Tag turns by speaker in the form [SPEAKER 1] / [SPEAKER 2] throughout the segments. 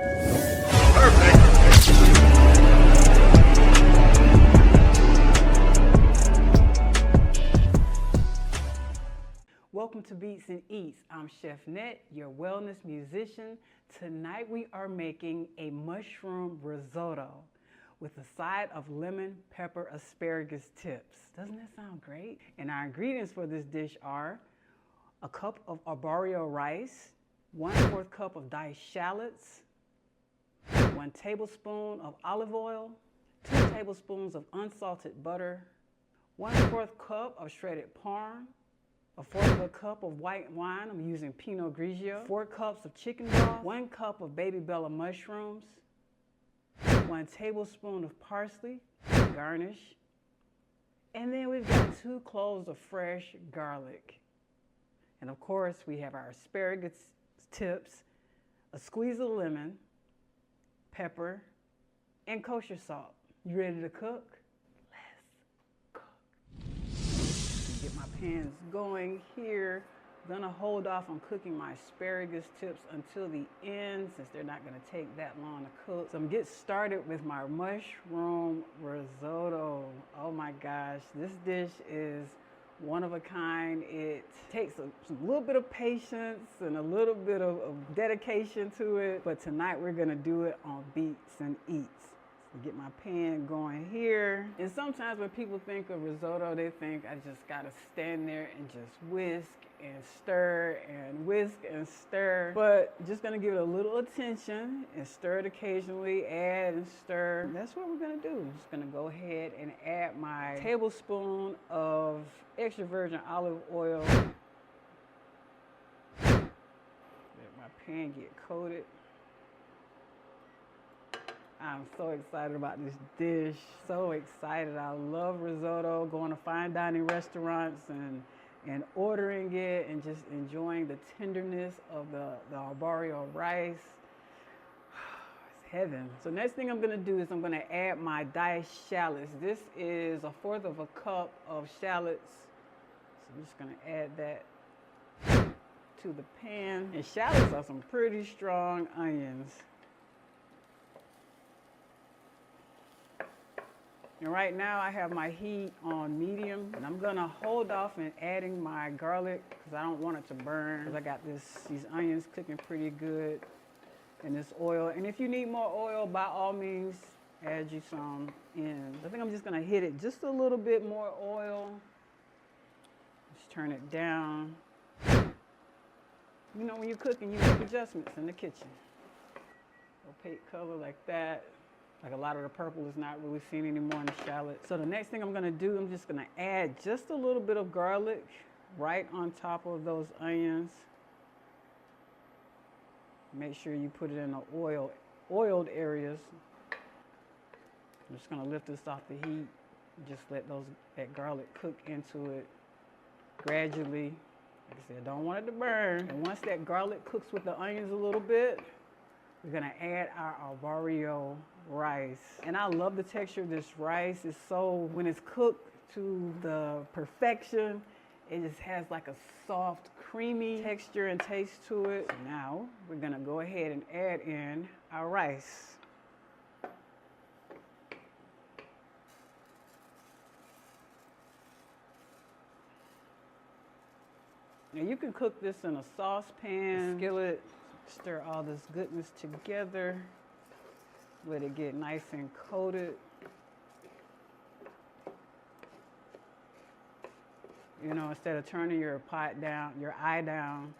[SPEAKER 1] Welcome to BeatzNEatz. I'm Chef Net, your wellness musician. Tonight we are making a mushroom risotto with a side of lemon pepper asparagus tips. Doesn't that sound great? And our ingredients for this dish are a cup of arborio rice, 1/4 cup of diced shallots, 1 tablespoon of olive oil, 2 tablespoons of unsalted butter, 1/4 cup of shredded parm, 1/4 cup of white wine. I'm using Pinot Grigio, 4 cups of chicken broth, 1 cup of baby bella mushrooms, 1 tablespoon of parsley, garnish, and then we've got 2 cloves of fresh garlic. And of course, we have our asparagus tips, a squeeze of lemon, pepper, and kosher salt. You ready to cook? Get my pans going here. I'm gonna hold off on cooking my asparagus tips until the end since they're not gonna take that long to cook. So I'm gonna get started with my mushroom risotto. Oh my gosh, this dish is one of a kind. It takes a little bit of patience and a little bit of dedication to it, but tonight we're gonna do it on BeatzNEatz. Get my pan going here. And sometimes when people think of risotto, they think I just gotta stand there and just whisk and stir and whisk and stir. But just gonna give it a little attention and stir it occasionally, add and stir. And that's what we're gonna do. I'm just gonna go ahead and add my tablespoon of extra virgin olive oil. Let my pan get coated. I'm so excited about this dish, so excited. I love risotto, going to fine dining restaurants and ordering it and just enjoying the tenderness of the arborio rice. It's heaven. So next thing I'm gonna do is I'm gonna add my diced shallots. This is 1/4 cup of shallots. So I'm just gonna add that to the pan. And shallots are some pretty strong onions. And right now I have my heat on medium, and I'm gonna hold off in adding my garlic because I don't want it to burn. Because I got these onions cooking pretty good in this oil. And if you need more oil, by all means, add you some in. I think I'm just gonna hit it just a little bit more oil. Just turn it down. You know, when you're cooking, you make adjustments in the kitchen. Opaque color like that. Like a lot of the purple is not really seen anymore in the shallot. So the next thing I'm gonna do, I'm just gonna add just a little bit of garlic right on top of those onions. Make sure you put it in the oiled areas. I'm just gonna lift this off the heat. Just let that garlic cook into it gradually. Like I said, don't want it to burn. And once that garlic cooks with the onions a little bit, we're gonna add our arborio rice. And I love the texture of this rice. It's so, when it's cooked to the perfection, it just has like a soft, creamy texture and taste to it. So now we're gonna go ahead and add in our rice. Now you can cook this in a saucepan, skillet. Stir all this goodness together. Let it get nice and coated. You know, instead of turning your pot down, your eye down,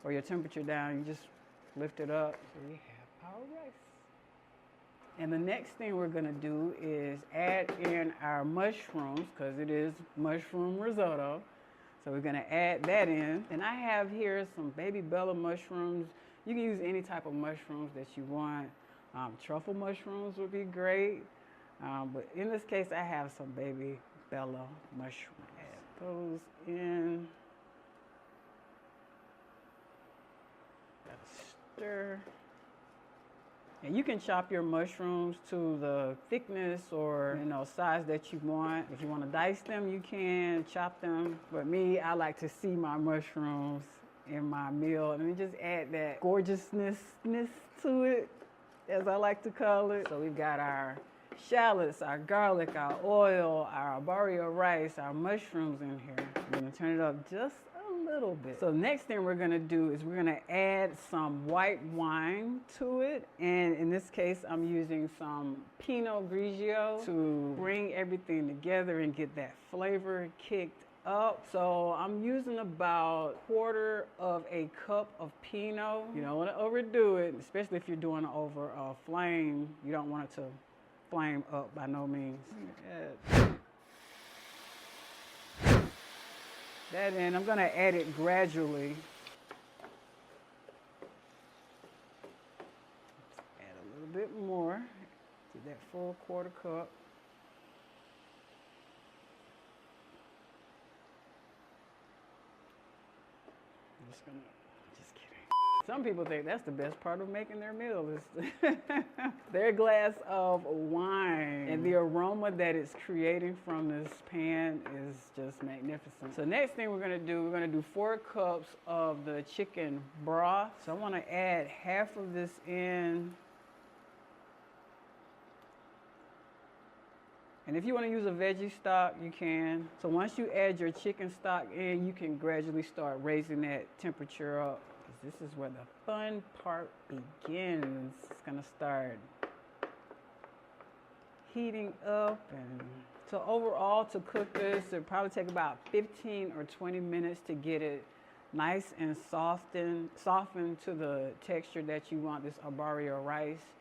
[SPEAKER 1] or your temperature down, you just lift it up. So we have our rice. And the next thing we're gonna do is add in our mushrooms, because it is mushroom risotto. So we're gonna add that in. And I have here some baby bella mushrooms. You can use any type of mushrooms that you want. Truffle mushrooms would be great. But in this case, I have some baby bella mushrooms. Add those in. Gotta stir. And you can chop your mushrooms to the thickness or size that you want. If you want to dice them, you can chop them. But me, I like to see my mushrooms in my meal and then just add that gorgeousness to it. as I like to call it. So we've got our shallots, our garlic, our oil, our arborio rice, our mushrooms in here. I'm gonna turn it up just a little bit. So next thing we're gonna do is we're gonna add some white wine to it. And in this case, I'm using some Pinot Grigio to bring everything together and get that flavor kicked up. So I'm using about 1/4 of a cup of Pinot. You don't want to overdo it, especially if you're doing it over a flame. You don't want it to flame up by no means. That in, I'm going to add it gradually. Add a little bit more to that full 1/4 cup. Just kidding. Some people think that's the best part of making their meal is their glass of wine. And the aroma that it's creating from this pan is just magnificent. So next thing we're gonna do 4 cups of the chicken broth. So I wanna add half of this in. And if you want to use a veggie stock, you can. So once you add your chicken stock in, you can gradually start raising that temperature up. Because this is where the fun part begins. It's going to start heating up. And so overall, to cook this, it'll probably take about 15 or 20 minutes to get it nice and softened to the texture that you want this arborio rice.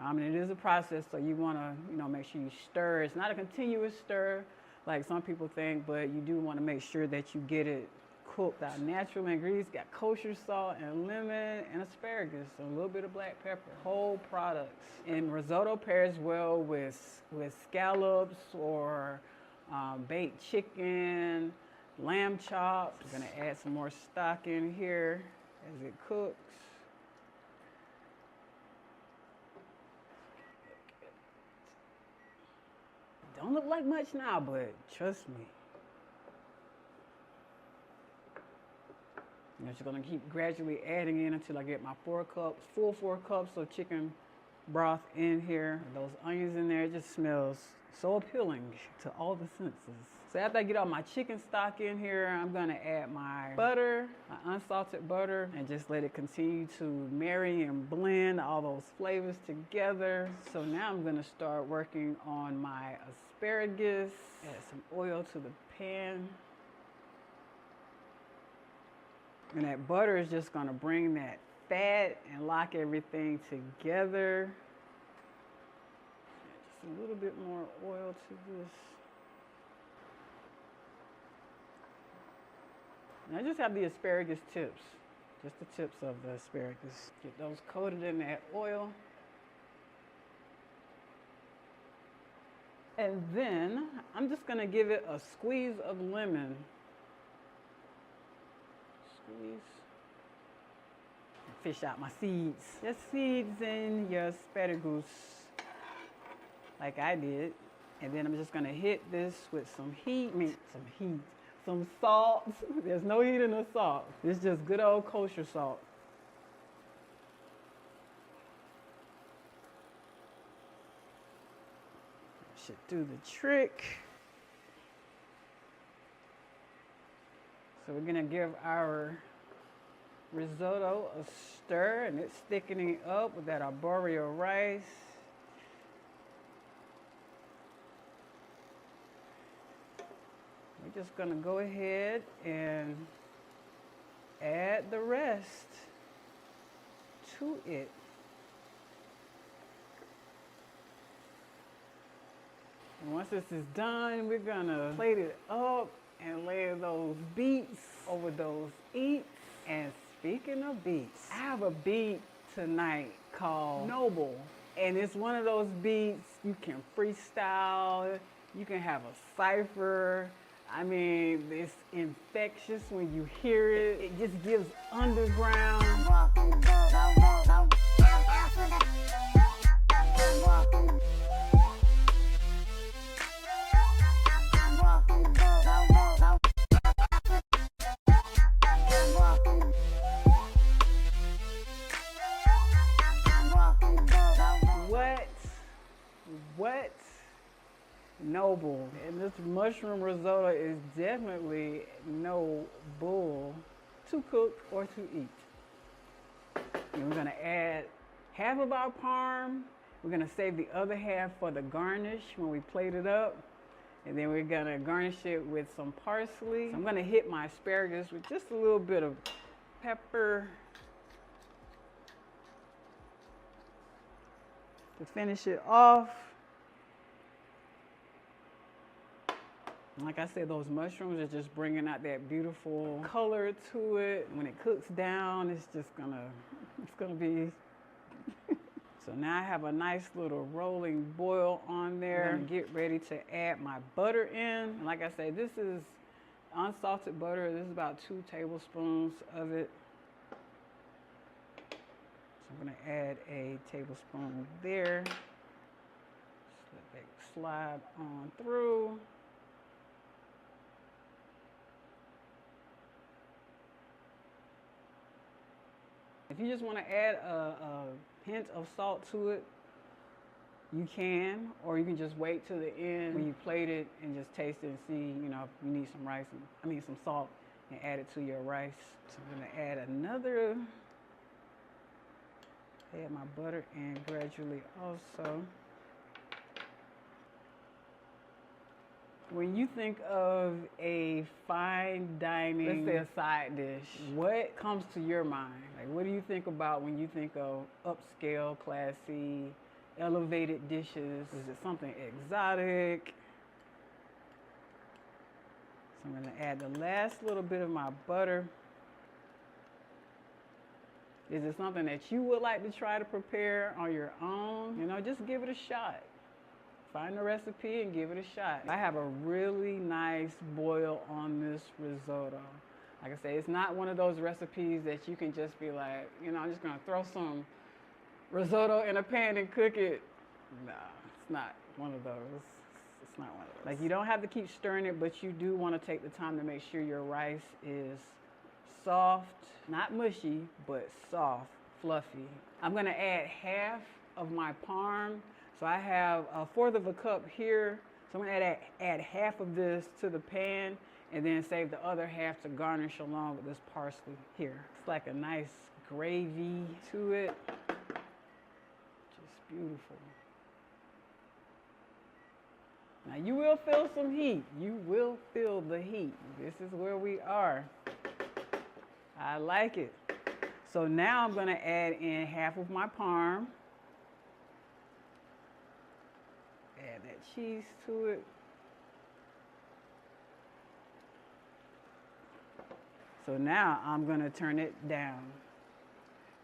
[SPEAKER 1] And it is a process, so you want to, make sure you stir. It's not a continuous stir like some people think, but you do want to make sure that you get it cooked. Our natural ingredients got kosher salt and lemon and asparagus, and a little bit of black pepper. Whole products. And risotto pairs well with scallops or baked chicken, lamb chops. I'm going to add some more stock in here as it cooks. Don't look like much now, but trust me. I'm just gonna keep gradually adding in until I get my full 4 cups of chicken broth in here. Those onions in there, it just smells so appealing to all the senses. So after I get all my chicken stock in here, I'm gonna add my butter, my unsalted butter, and just let it continue to marry and blend all those flavors together. So now I'm gonna start working on my asparagus. Add some oil to the pan. And that butter is just gonna bring that fat and lock everything together. Add just a little bit more oil to this. And I just have the asparagus tips, just the tips of the asparagus. Get those coated in that oil. And then I'm just gonna give it a squeeze of lemon. Squeeze. Fish out my seeds. Just seeds in your asparagus, like I did. And then I'm just gonna hit this with some some salt. There's no heat in the salt. It's just good old kosher salt. Should do the trick. So we're gonna give our risotto a stir, and it's thickening up with that arborio rice. We're just gonna go ahead and add the rest to it. And once this is done, we're gonna plate it up and lay those beets over those eats. And speaking of beets, I have a beet tonight called Nobel. And it's one of those beets you can freestyle, you can have a cipher. I mean, it's infectious when you hear it. It just gives underground. Nobel. And this mushroom risotto is definitely no bull to cook or to eat. And we're gonna add half of our parm. We're gonna save the other half for the garnish when we plate it up. And then we're gonna garnish it with some parsley. So I'm gonna hit my asparagus with just a little bit of pepper to finish it off. Like I said, those mushrooms are just bringing out that beautiful color to it. When it cooks down, it's gonna be. So now I have a nice little rolling boil on there. I'm gonna get ready to add my butter in. And like I said, this is unsalted butter. This is about 2 tablespoons of it. So I'm gonna add a tablespoon there. Just let that slide on through. If you just want to add a hint of salt to it, you can, or you can just wait till the end when you plate it and just taste it and see, you know, if you need some rice, some salt, and add it to your rice. So I'm gonna add my butter in gradually also. When you think of a fine dining, let's say a side dish, what comes to your mind? Like, what do you think about when you think of upscale, classy, elevated dishes? Is it something exotic? So I'm gonna add the last little bit of my butter. Is it something that you would like to try to prepare on your own? You know, just give it a shot. Find the recipe and give it a shot. I have a really nice boil on this risotto. Like I say, it's not one of those recipes that you can just be like, you know, I'm just gonna throw some risotto in a pan and cook it. No, it's not one of those. It's not one of those. Like, you don't have to keep stirring it, but you do want to take the time to make sure your rice is soft, not mushy, but soft, fluffy. I'm gonna add half of my parm. So I have 1/4 of a cup here. So I'm gonna add half of this to the pan and then save the other half to garnish along with this parsley here. It's like a nice gravy to it. Just beautiful. Now you will feel some heat. You will feel the heat. This is where we are. I like it. So now I'm gonna add in half of my parm. Add that cheese to it. So now I'm gonna turn it down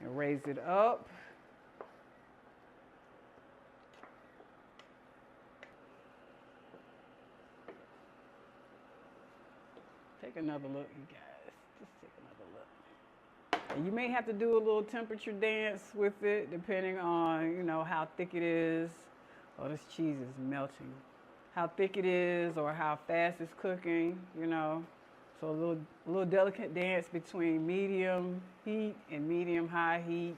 [SPEAKER 1] and raise it up. Take another look, you guys. Just take another look. And you may have to do a little temperature dance with it, depending on, you know, how thick it is. Oh, this cheese is melting. How thick it is or how fast it's cooking, you know. So a little delicate dance between medium heat and medium high heat.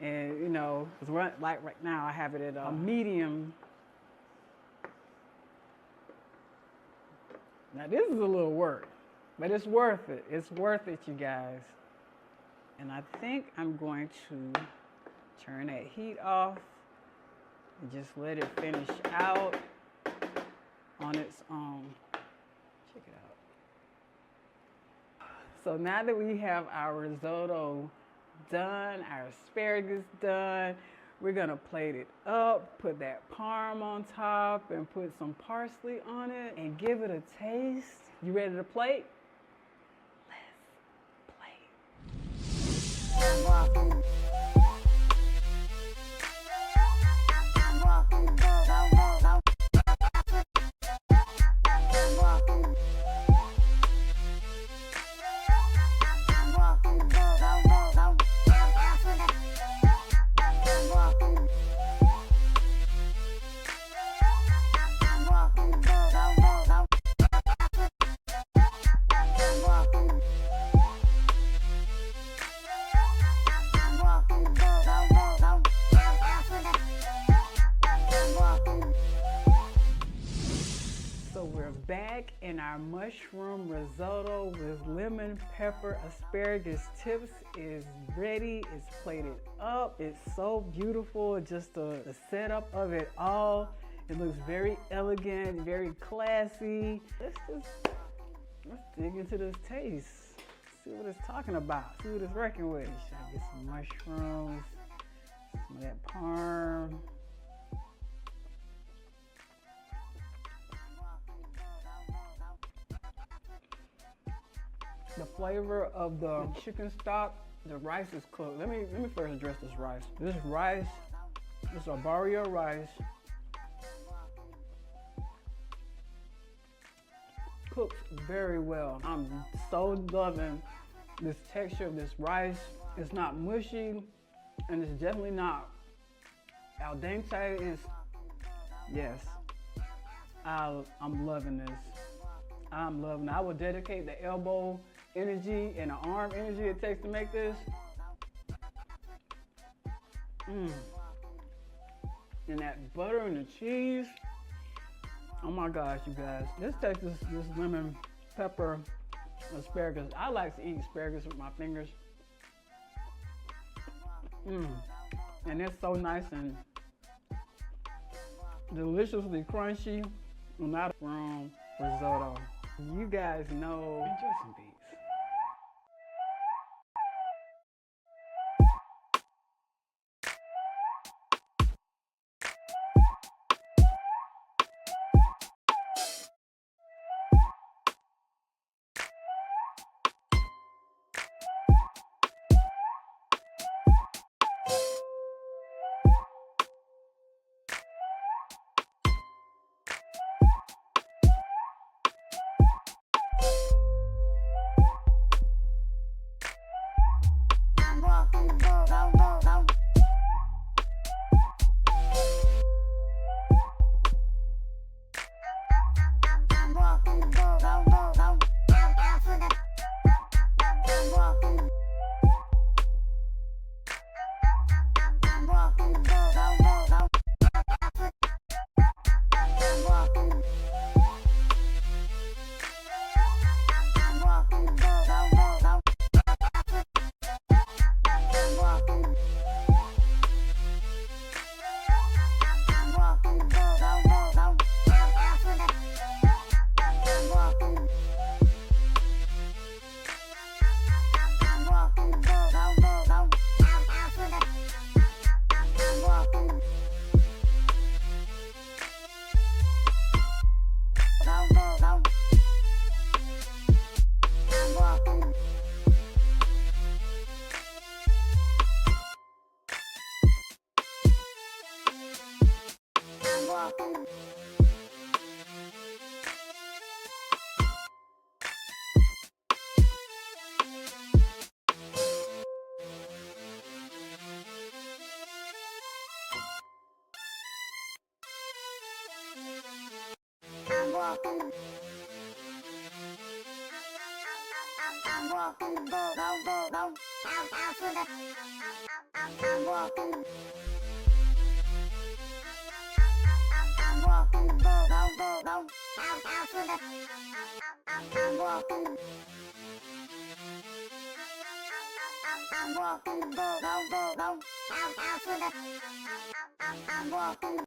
[SPEAKER 1] And, you know, like right now I have it at a medium. Now this is a little work, but it's worth it. It's worth it, you guys. And I think I'm going to turn that heat off. And just let it finish out on its own. Check it out. So now that we have our risotto done, our asparagus done, we're gonna plate it up, put that parm on top, and put some parsley on it, and give it a taste. You ready to plate? Let's plate. mushroom risotto with lemon pepper asparagus tips is ready. It's plated up. It's so beautiful. Just the setup of it all. It looks very elegant, very classy. Let's dig into this taste. See what it's talking about. See what it's working with. Should I get some mushrooms? Some of that parm. The flavor of the chicken stock, the rice is cooked. Let me first address this rice. This Arborio Rice, cooks very well. I'm so loving this texture of this rice. It's not mushy, and it's definitely not al dente. Yes, I'm loving this. I'm loving it. I would dedicate the elbow energy and the arm energy it takes to make this. And that butter and the cheese. Oh my gosh, you guys. Let's take this lemon pepper asparagus. I like to eat asparagus with my fingers. And it's so nice and deliciously crunchy. Not from risotto. You guys know. Enjoy some beats.